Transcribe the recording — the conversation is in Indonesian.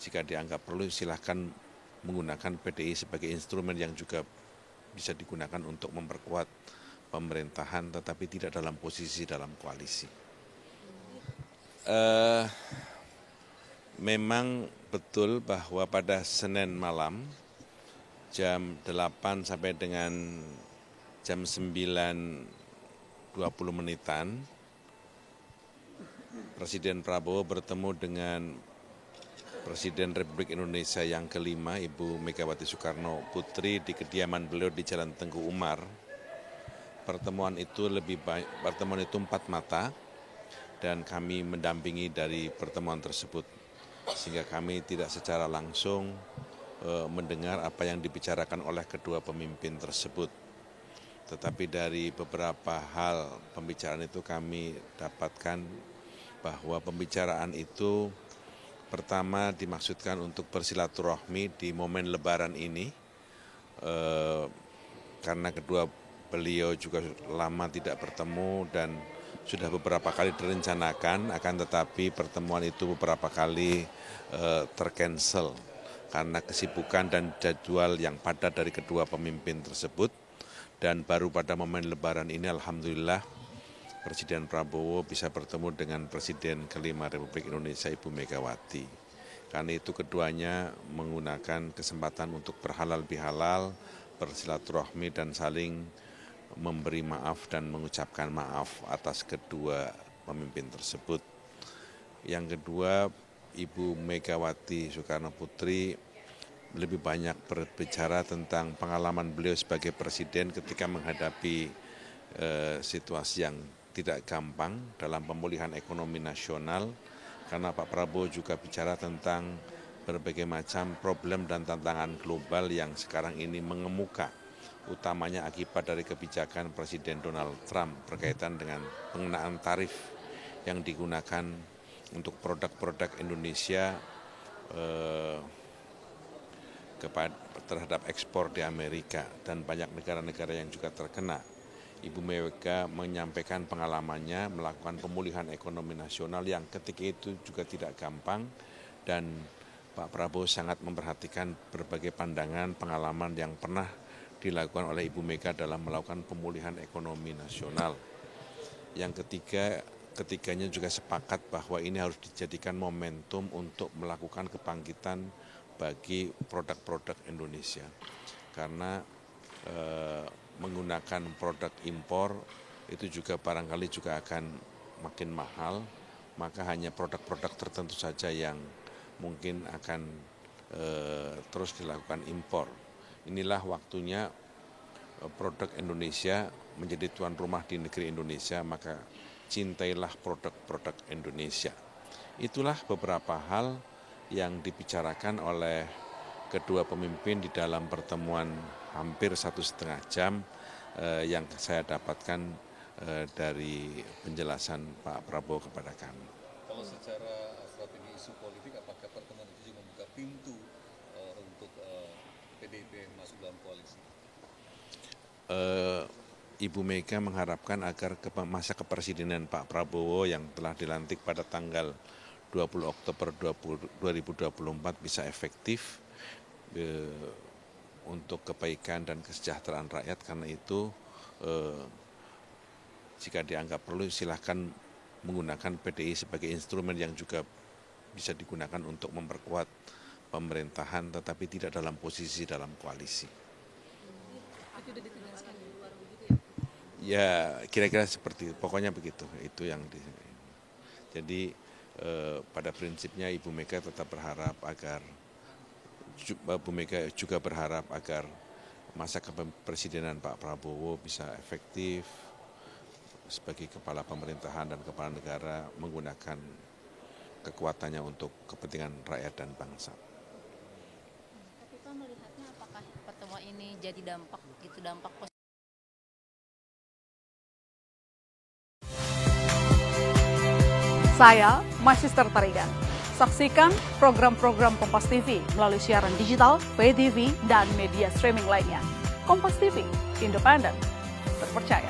jika dianggap perlu silahkan menggunakan PDI sebagai instrumen yang juga bisa digunakan untuk memperkuat pemerintahan, tetapi tidak dalam posisi dalam koalisi. Memang betul bahwa pada Senin malam jam 8 sampai dengan jam 9.20 menitan, Presiden Prabowo bertemu dengan Presiden Republik Indonesia yang kelima, Ibu Megawati Soekarno Putri, di kediaman beliau di Jalan Tengku Umar. Pertemuan itu 4 mata, dan kami mendampingi dari pertemuan tersebut, sehingga kami tidak secara langsung mendengar apa yang dibicarakan oleh kedua pemimpin tersebut. Tetapi dari beberapa hal pembicaraan itu kami dapatkan bahwa pembicaraan itu pertama dimaksudkan untuk bersilaturahmi di momen Lebaran ini, karena kedua beliau juga lama tidak bertemu dan sudah beberapa kali direncanakan, akan tetapi pertemuan itu beberapa kali tercancel karena kesibukan dan jadwal yang padat dari kedua pemimpin tersebut. Dan baru pada momen Lebaran ini alhamdulillah Presiden Prabowo bisa bertemu dengan Presiden kelima Republik Indonesia, Ibu Megawati. Karena itu keduanya menggunakan kesempatan untuk berhalal bihalal, bersilaturahmi dan saling memberi maaf dan mengucapkan maaf atas kedua pemimpin tersebut. Yang kedua, Ibu Megawati Soekarno Putri lebih banyak berbicara tentang pengalaman beliau sebagai presiden ketika menghadapi situasi yang tidak gampang dalam pemulihan ekonomi nasional, karena Pak Prabowo juga bicara tentang berbagai macam problem dan tantangan global yang sekarang ini mengemuka, utamanya akibat dari kebijakan Presiden Donald Trump berkaitan dengan pengenaan tarif yang digunakan untuk produk-produk Indonesia terhadap ekspor di Amerika, dan banyak negara-negara yang juga terkena. Ibu Mega menyampaikan pengalamannya melakukan pemulihan ekonomi nasional yang ketika itu juga tidak gampang, dan Pak Prabowo sangat memperhatikan berbagai pandangan pengalaman yang pernah dilakukan oleh Ibu Mega dalam melakukan pemulihan ekonomi nasional. Yang ketiga, ketiganya juga sepakat bahwa ini harus dijadikan momentum untuk melakukan kebangkitan bagi produk-produk Indonesia, karena menggunakan produk impor itu juga barangkali juga akan makin mahal, maka hanya produk-produk tertentu saja yang mungkin akan terus dilakukan impor. Inilah waktunya produk Indonesia menjadi tuan rumah di negeri Indonesia, maka cintailah produk-produk Indonesia. Itulah beberapa hal yang dibicarakan oleh kedua pemimpin di dalam pertemuan hampir 1,5 jam yang saya dapatkan dari penjelasan Pak Prabowo kepada kami. Kalau secara strategi isu politik, apakah pertemuan itu juga membuka pintu untuk PDIP masuk dalam koalisi? Ibu Mega mengharapkan agar masa kepresidenan Pak Prabowo yang telah dilantik pada tanggal 20 Oktober 2024 bisa efektif untuk kebaikan dan kesejahteraan rakyat. Karena itu jika dianggap perlu silahkan menggunakan PDI sebagai instrumen yang juga bisa digunakan untuk memperkuat pemerintahan, tetapi tidak dalam posisi dalam koalisi. Itu sudah ditegaskan di luar begitu ya? Ya kira-kira seperti itu, pokoknya begitu. Itu yang jadi pada prinsipnya Ibu Mega tetap berharap agar masa kepemimpinan Pak Prabowo bisa efektif sebagai kepala pemerintahan dan kepala negara, menggunakan kekuatannya untuk kepentingan rakyat dan bangsa. Tapi Pak melihatnya apakah pertemuan ini jadi dampak positif? Saya Magister Tarigan. Saksikan program-program Kompas TV melalui siaran digital, pay TV, dan media streaming lainnya. Kompas TV, independen, terpercaya.